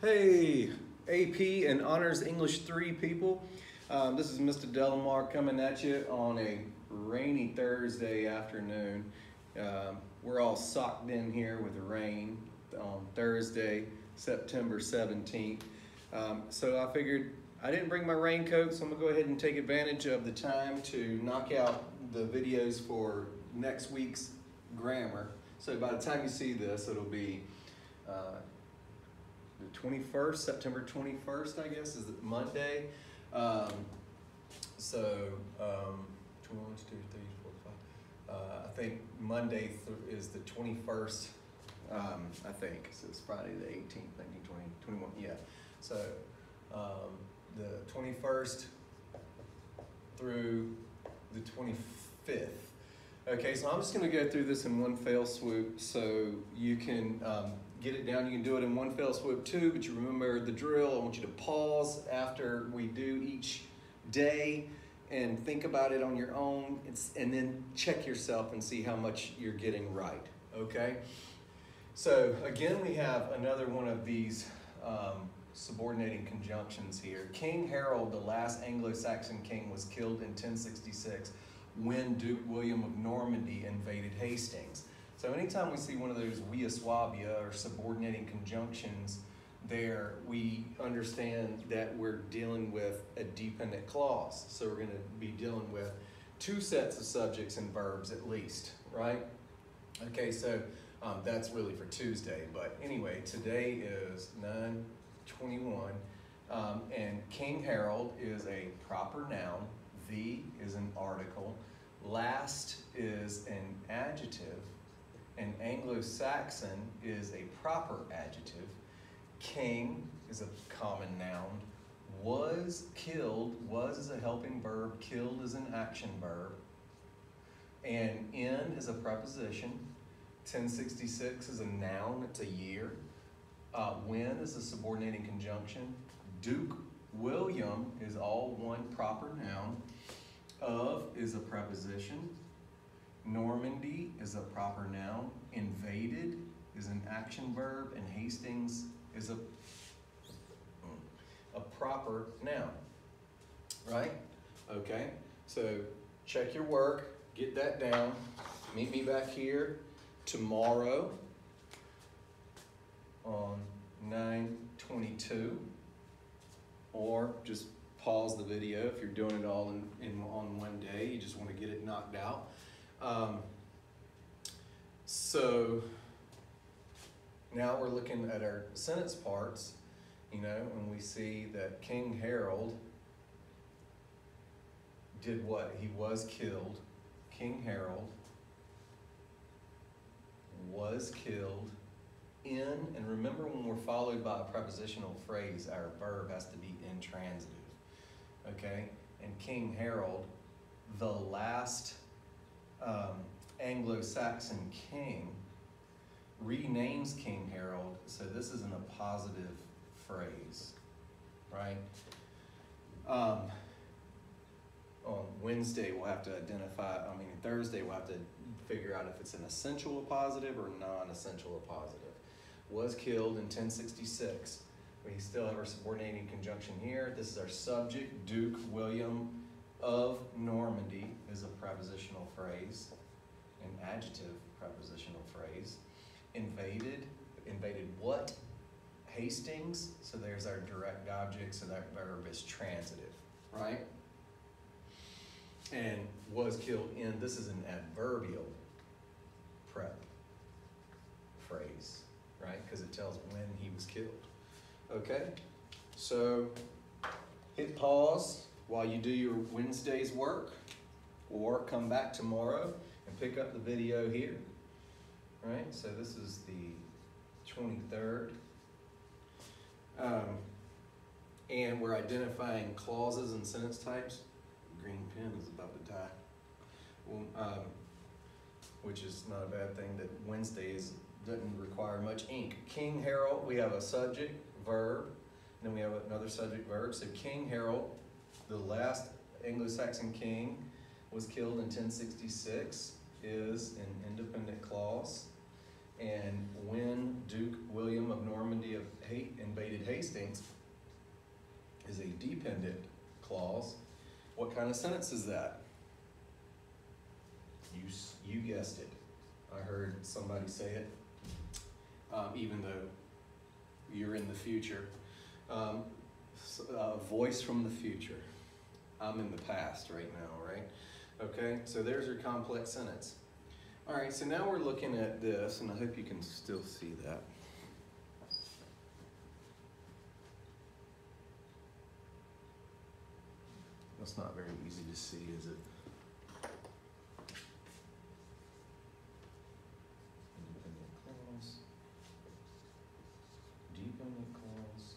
Hey, AP and Honors English 3 people. This is Mr. Delamar coming at you on a rainy Thursday afternoon. We're all socked in here with rain on Thursday, September 17th. So I figured I didn't bring my raincoat, so I'm gonna go ahead and take advantage of the time to knock out the videos for next week's grammar. So by the time you see this, it'll be the 21st, September 21st, I guess, is Monday. 1, 2, 3, 4, 5. I think Monday is the 21st, I think. So it's Friday the 18th, 19, 20, 21, yeah. So the 21st through the 25th. Okay, so I'm just gonna go through this in one fell swoop so you can get it down. You can do it in one fell swoop too, but you remember the drill. I want you to pause after we do each day and think about it on your own, and then check yourself and see how much you're getting right, okay? So again, we have another one of these subordinating conjunctions here. King Harold, the last Anglo-Saxon king, was killed in 1066 when Duke William of Normandy invaded Hastings. So anytime we see one of those via suabia or subordinating conjunctions there, we understand that we're dealing with a dependent clause. So we're going to be dealing with two sets of subjects and verbs at least, right? Okay, so that's really for Tuesday. But anyway, today is 9/21, and King Harold is a proper noun. The is an article. Last is an adjective. And Anglo-Saxon is a proper adjective. King is a common noun. Was killed, was is a helping verb, killed is an action verb. And in is a preposition. 1066 is a noun, it's a year. When is a subordinating conjunction. Duke William is all one proper noun. Of is a preposition. Normandy is a proper noun. Invaded is an action verb, and Hastings is a proper noun, right? Okay, so check your work, get that down. Meet me back here tomorrow on 9/22, or just pause the video if you're doing it all on one day. You just want to get it knocked out. So now we're looking at our sentence parts, you know, and we see that King Harold did what? He was killed. King Harold was killed in, and remember when we're followed by a prepositional phrase, our verb has to be intransitive, okay? And King Harold, the last Anglo-Saxon king, renames King Harold, so this isn't a positive phrase, right? On Wednesday, we'll have to Thursday, we'll have to figure out if it's an essential appositive or non-essential appositive. Was killed in 1066. We still have our subordinating conjunction here. This is our subject. Duke William of Normandy is a prepositional phrase, an adjective prepositional phrase. Invaded what? Hastings, so there's our direct object, so that verb is transitive, right? And was killed in, this is an adverbial prep phrase, right? Because it tells when he was killed. Okay, so hit pause while you do your Wednesday's work, or come back tomorrow and pick up the video here. All right, so this is the 23rd. And we're identifying clauses and sentence types. The green pen is about to die. Well, which is not a bad thing that Wednesdays doesn't require much ink. King Harold, we have a subject, verb, and then we have another subject, verb. So King Harold, the last Anglo-Saxon king, was killed in 1066, is an independent clause. And when Duke William of Normandy invaded Hastings is a dependent clause. What kind of sentence is that? You guessed it. I heard somebody say it, even though you're in the future. A voice from the future. I'm in the past right now, right? Okay, so there's your complex sentence. All right, so now we're looking at this, and I hope you can still see that. That's not very easy to see, is it? Independent clause. Dependent clause.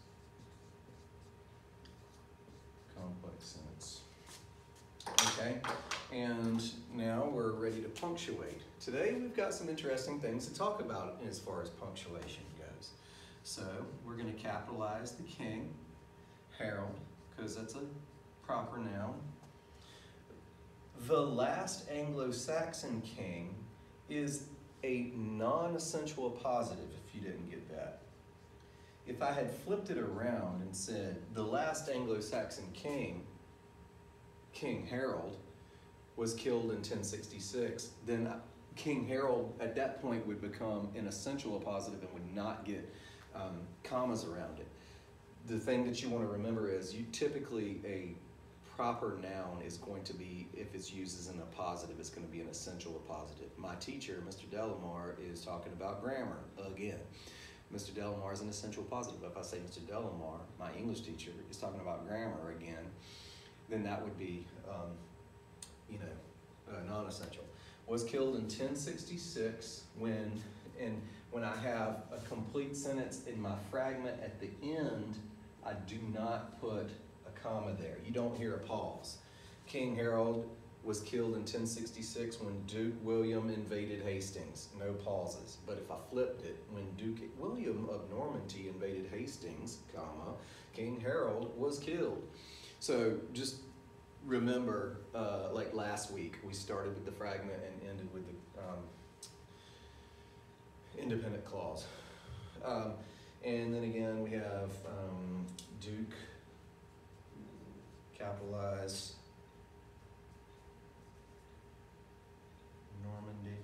Complex sentence. Okay, and now we're ready to punctuate. Today we've got some interesting things to talk about as far as punctuation goes. So we're going to capitalize the king, Harold, because that's a proper noun. The last Anglo-Saxon king is a non-essential appositive, if you didn't get that. If I had flipped it around and said the last Anglo-Saxon king, King Harold, was killed in 1066, then King Harold at that point would become an essential appositive and would not get commas around it. The thing that you want to remember is you typically, a proper noun is going to be, if it's used as an appositive, it's going to be an essential appositive. My teacher, Mr. Delamar, is talking about grammar again. Mr. Delamar is an essential appositive. If I say Mr. Delamar, my English teacher, is talking about grammar again, then that would be, non-essential. Was killed in 1066 when I have a complete sentence in my fragment at the end, I do not put a comma there. You don't hear a pause. King Harold was killed in 1066 when Duke William invaded Hastings. No pauses. But if I flipped it, when Duke William of Normandy invaded Hastings, comma, King Harold was killed. So just remember, like last week, we started with the fragment and ended with the independent clause. And then again, we have Duke, capitalize, Normandy,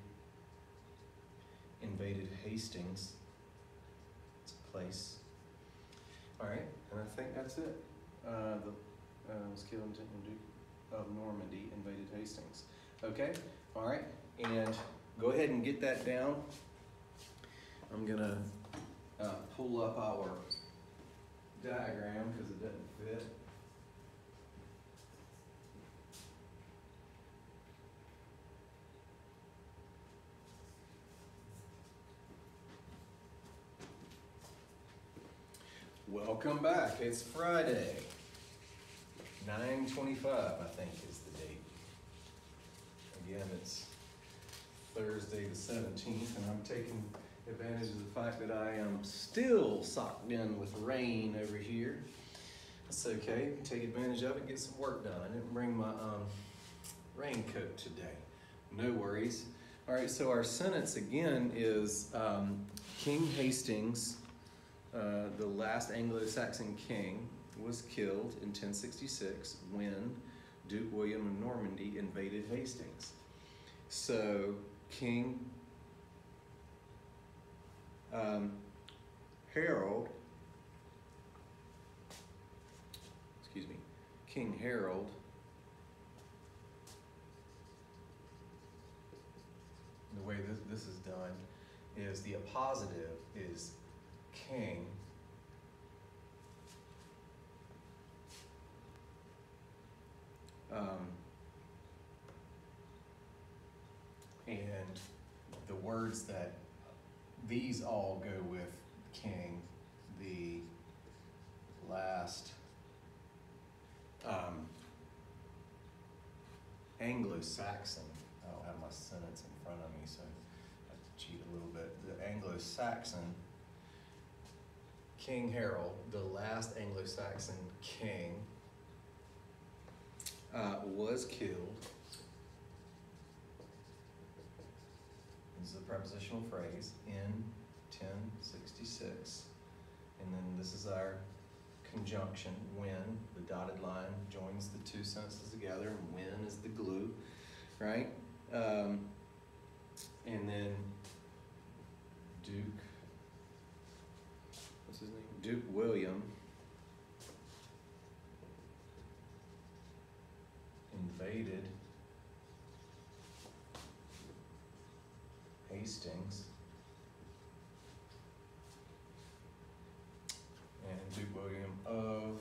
invaded Hastings, it's a place. All right, and I think that's it. Was killed in Duke of Normandy, invaded Hastings. Okay, all right, and go ahead and get that down. I'm gonna pull up our diagram because it doesn't fit. Welcome back. It's Friday. 9:25, I think, is the date. Again, it's Thursday the 17th, and I'm taking advantage of the fact that I am still socked in with rain over here. That's okay. Take advantage of it, get some work done. I didn't bring my raincoat today. No worries. All right, so our sentence again is King Hastings, the last Anglo-Saxon king, was killed in 1066 when Duke William of Normandy invaded Hastings. So King King Harold, the way this is done is the appositive is king, and the words that these all go with king, the last Anglo-Saxon. I don't have my sentence in front of me, so I have to cheat a little bit. The Anglo-Saxon, King Harold, the last Anglo-Saxon king, was killed. This is a prepositional phrase, in 1066. And then this is our conjunction, when. The dotted line joins the two sentences together, and when is the glue, right? And then Duke, what's his name? Duke William invaded Hastings, and Duke William of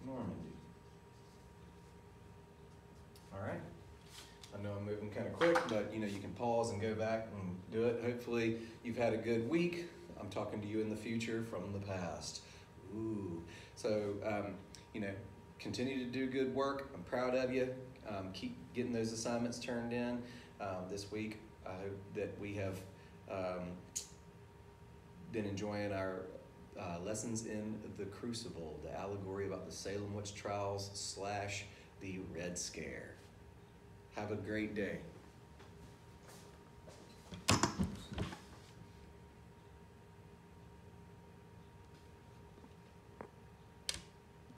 Normandy. All right. I know I'm moving kind of quick, but you know, you can pause and go back and do it. Hopefully you've had a good week. I'm talking to you in the future from the past. Ooh. So, you know, continue to do good work. I'm proud of you. Keep getting those assignments turned in. This week, I hope that we have been enjoying our lessons in the Crucible, the allegory about the Salem witch trials / the Red Scare. Have a great day.